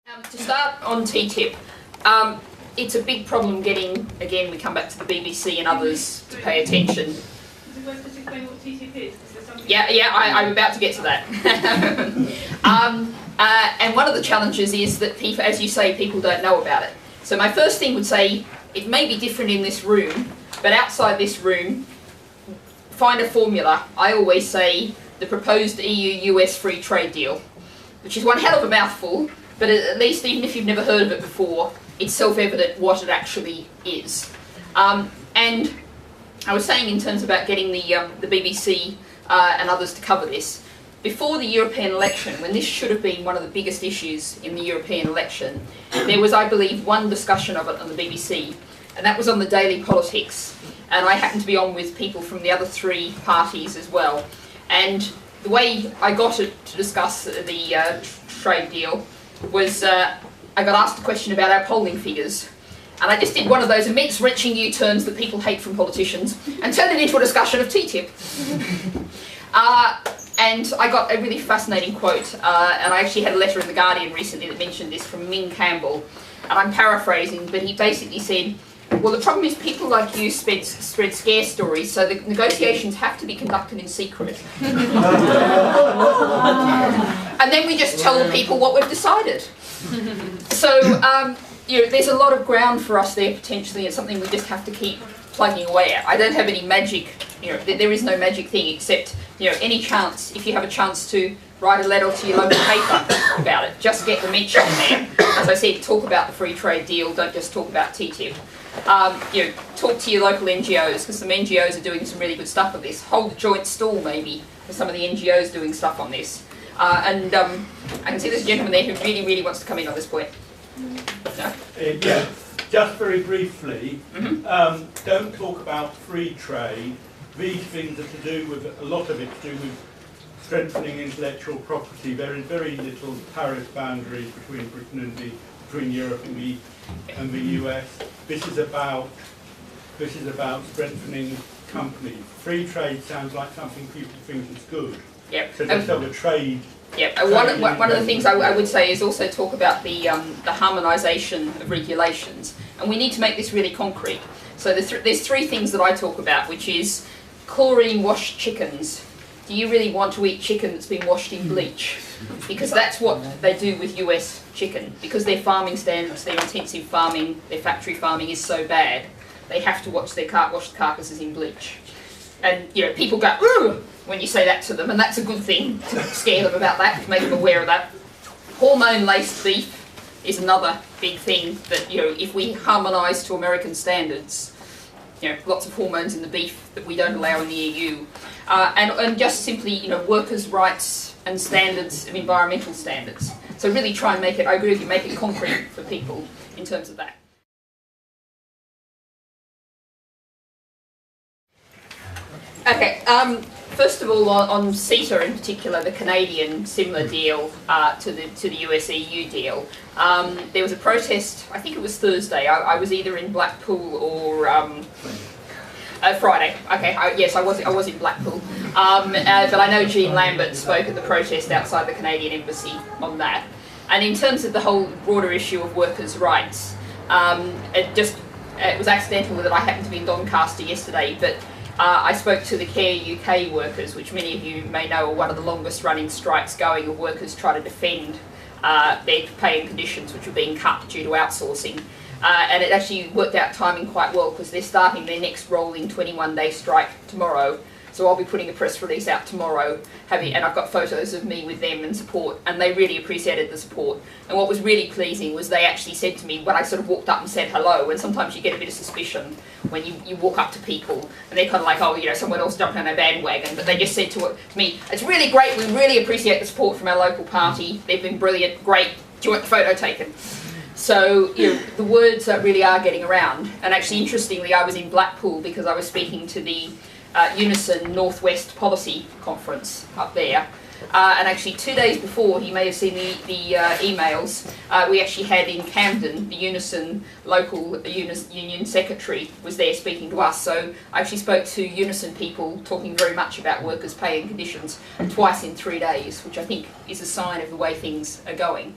To start on TTIP, it's a big problem getting, again, we come back to the BBC and others to pay attention. Is it worth just explaining what TTIP is? Yeah, I'm about to get to that. And one of the challenges is that people, as you say, people don't know about it. So my first thing would say, it may be different in this room, but outside this room, find a formula. I always say the proposed EU-US free trade deal, which is one hell of a mouthful, but at least even if you've never heard of it before, it's self-evident what it actually is. And I was saying in terms about getting the BBC and others to cover this, before the European election, when this should have been one of the biggest issues in the European election, there was, I believe, one discussion of it on the BBC, and that was on the Daily Politics. And I happened to be on with people from the other three parties as well. And the way I got it to discuss the trade deal was I got asked a question about our polling figures. And I just did one of those immense wrenching U-turns that people hate from politicians and turned it into a discussion of TTIP. And I got a really fascinating quote, and I actually had a letter in The Guardian recently that mentioned this from Ming Campbell, and I'm paraphrasing, but he basically said, well, the problem is people like you spread scare stories, so the negotiations have to be conducted in secret. And then we just tell people what we've decided. So, you know, there's a lot of ground for us there potentially. It's something we just have to keep plugging away at. I don't have any magic, you know, there is no magic thing except, you know, any chance, if you have a chance to write a letter to your local paper about it, just get the mention there. As I said, talk about the free trade deal, don't just talk about TTIP. You know, talk to your local NGOs, because some NGOs are doing some really good stuff on this. Hold a joint stall, maybe, for some of the NGOs doing stuff on this. I can see this gentleman there who really, really wants to come in on this point. No? Yeah, just very briefly, don't talk about free trade. These things are to do with, a lot of it to do with strengthening intellectual property. There is very little tariff boundaries between Britain and between Europe and the US. This is about strengthening companies. Free trade sounds like something people think is good. Yep. So let's have a trade. Yep. One of the things I would say is also talk about the harmonisation of regulations, and we need to make this really concrete. So there's three things that I talk about, which is chlorine washed chickens. Do you really want to eat chicken that's been washed in bleach? Because that's what they do with US chicken. Because their farming standards, their intensive farming, their factory farming is so bad, they have to wash the carcasses in bleach. And you know, people go, "Ooh," when you say that to them, and that's a good thing to scare them about that, to make them aware of that. Hormone-laced beef is another big thing that, you know, if we harmonise to American standards, you know, lots of hormones in the beef that we don't allow in the EU, and just simply, you know, workers' rights and standards of environmental standards. So really try and make it, I agree with you, make it concrete for people in terms of that. Okay, first of all on CETA in particular, the Canadian similar deal to the US-EU deal, there was a protest, I think it was Thursday, I was either in Blackpool or Friday. Okay, yes, I was in Blackpool, but I know Jean Lambert spoke at the protest outside the Canadian Embassy on that. And in terms of the whole broader issue of workers' rights, it was accidental that I happened to be in Doncaster yesterday, but I spoke to the Care UK workers, which many of you may know are one of the longest running strikes going of workers trying to defend their pay and conditions which were being cut due to outsourcing. And it actually worked out timing quite well because they're starting their next rolling 21-day strike tomorrow. So I'll be putting a press release out tomorrow, and I've got photos of me with them and support, and they really appreciated the support. And what was really pleasing was they actually said to me, when I sort of walked up and said hello, and sometimes you get a bit of suspicion when you walk up to people, and they're kind of like, oh, you know, someone else jumped on a bandwagon, but they just said to me, it's really great, we really appreciate the support from our local party, they've been brilliant, great, do you want the photo taken? So, you know, the words really are getting around. And actually, interestingly, I was in Blackpool because I was speaking to the Unison Northwest Policy Conference up there. And actually 2 days before, you may have seen the emails, we actually had in Camden, the Unison local union secretary was there speaking to us. So I actually spoke to Unison people talking very much about workers' pay and conditions twice in 3 days, which I think is a sign of the way things are going.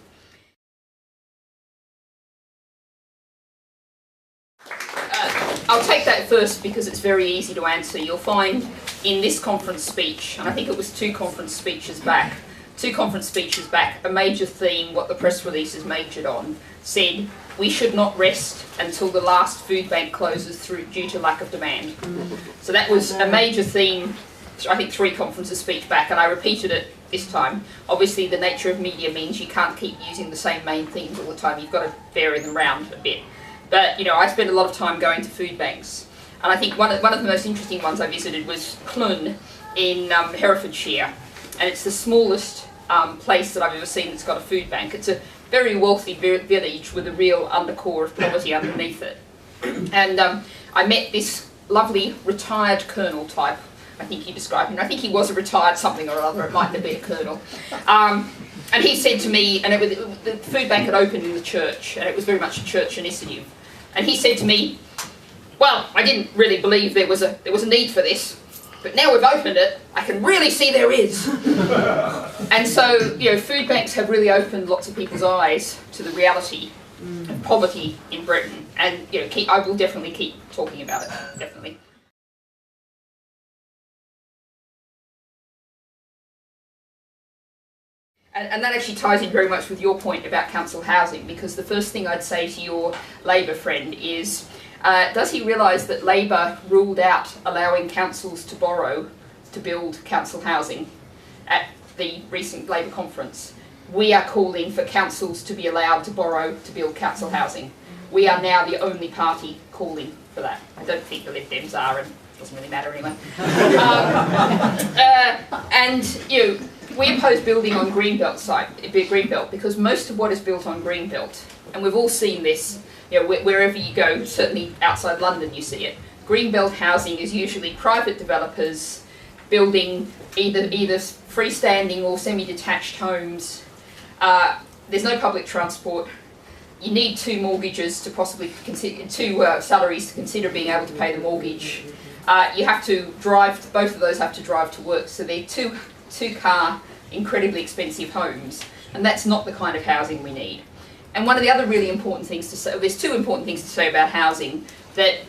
I'll take that first because it's very easy to answer. You'll find in this conference speech, and I think it was two conference speeches back, a major theme, what the press releases majored on, said we should not rest until the last food bank closes due to lack of demand. So that was a major theme, I think 3 conferences speech back, and I repeated it this time. Obviously the nature of media means you can't keep using the same main themes all the time, you've got to vary them around a bit. But you know, I spend a lot of time going to food banks, and I think one of the most interesting ones I visited was Clun in Herefordshire, and it's the smallest place that I've ever seen that's got a food bank. It's a very wealthy village with a real undercore of poverty underneath it. And I met this lovely retired colonel type, I think he described him. I think he was a retired something or other, it mightn't have been a colonel. And he said to me, and the food bank had opened in the church, and it was very much a church initiative. And he said to me, well, I didn't really believe there was a need for this, but now we've opened it, I can really see there is. And so, you know, food banks have really opened lots of people's eyes to the reality of poverty in Britain. And, you know, I will definitely keep talking about it, definitely. And that actually ties in very much with your point about council housing, because the first thing I'd say to your Labour friend is, does he realise that Labour ruled out allowing councils to borrow to build council housing at the recent Labour conference? We are calling for councils to be allowed to borrow to build council housing. We are now the only party calling for that. I don't think the Lib Dems are, and it doesn't really matter anyway. And you know, we oppose building on Greenbelt Greenbelt, because most of what is built on Greenbelt, and we've all seen this, you know, wherever you go, certainly outside London you see it, Greenbelt housing is usually private developers building either freestanding or semi-detached homes. There's no public transport. You need 2 mortgages to possibly consider, 2 salaries to consider being able to pay the mortgage. You have to drive, both of those have to drive to work, so they're two-car, incredibly expensive homes, and that's not the kind of housing we need. And one of the other really important things to say, there's 2 important things to say about housing, that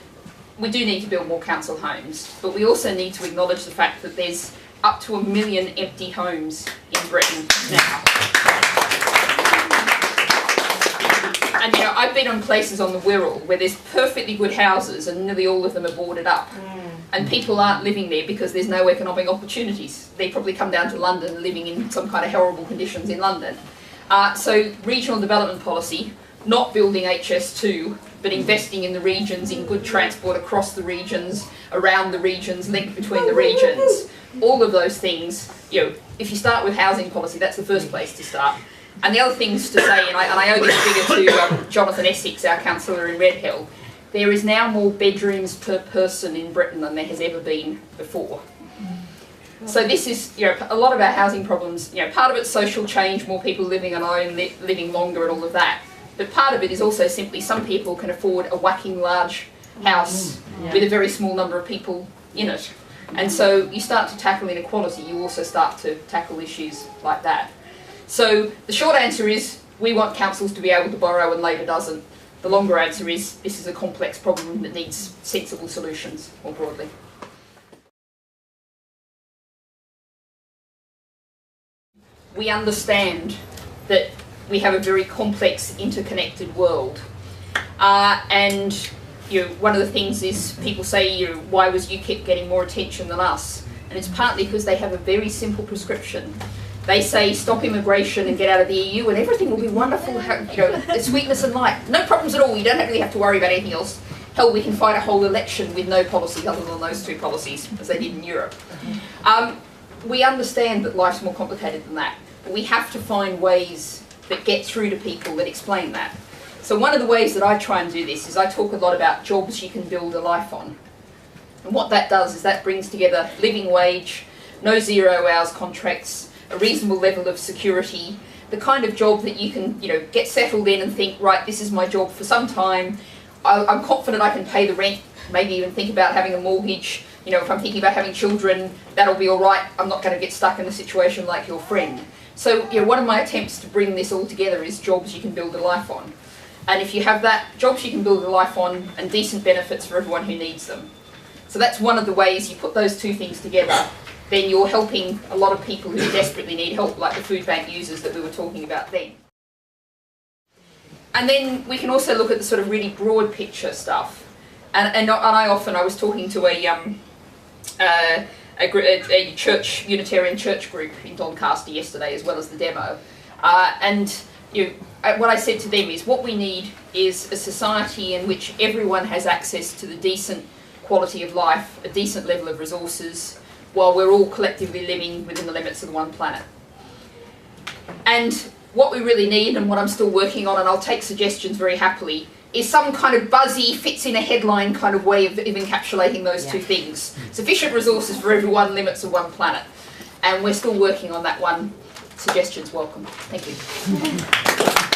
we do need to build more council homes, but we also need to acknowledge the fact that there's up to 1 million empty homes in Britain now. And you know, I've been on places on the Wirral where there's perfectly good houses and nearly all of them are boarded up. And people aren't living there because there's no economic opportunities. They probably come down to London living in some kind of horrible conditions in London. So regional development policy, not building HS2, but investing in the regions, in good transport across the regions, around the regions, linked between the regions. All of those things, you know, if you start with housing policy, that's the first place to start. And the other things to say, and I owe this figure to Jonathan Essex, our councillor in Redhill, there is now more bedrooms per person in Britain than there has ever been before. So this is, you know, a lot of our housing problems, you know, part of it's social change, more people living alone, living longer and all of that. But part of it is also simply some people can afford a whacking large house with a very small number of people in it. And so you start to tackle inequality, you also start to tackle issues like that. So the short answer is we want councils to be able to borrow and Labour doesn't. The longer answer is this is a complex problem that needs sensible solutions more broadly. We understand that we have a very complex, interconnected world. And you know, one of the things is people say, you know, why was UKIP getting more attention than us? And it's partly because they have a very simple prescription. They say stop immigration and get out of the EU and everything will be wonderful, you know, it's sweetness and light. No problems at all, you don't really have to worry about anything else. Hell, we can fight a whole election with no policy other than those 2 policies, as they did in Europe. We understand that life's more complicated than that, but we have to find ways that get through to people that explain that. So one of the ways that I try and do this is I talk a lot about jobs you can build a life on. And what that does is that brings together living wage, no 0 hours contracts, a reasonable level of security, the kind of job that you can, you know, get settled in and think, right, this is my job for some time, I'm confident I can pay the rent, maybe even think about having a mortgage, you know, if I'm thinking about having children, that'll be all right, I'm not going to get stuck in a situation like your friend. So, you know, one of my attempts to bring this all together is jobs you can build a life on. And if you have that, jobs you can build a life on and decent benefits for everyone who needs them. So that's one of the ways you put those two things together, then you're helping a lot of people who desperately need help, like the food bank users that we were talking about then. And then we can also look at the sort of really broad picture stuff. And I was talking to a Unitarian church group in Doncaster yesterday, as well as the demo. What I said to them is, what we need is a society in which everyone has access to the decent quality of life, a decent level of resources, while we're all collectively living within the limits of the one planet. And what we really need, and what I'm still working on, and I'll take suggestions very happily, is some kind of buzzy, fits in a headline kind of way of encapsulating those two things. Sufficient resources for everyone, limits of one planet. And we're still working on that one. Suggestions welcome. Thank you.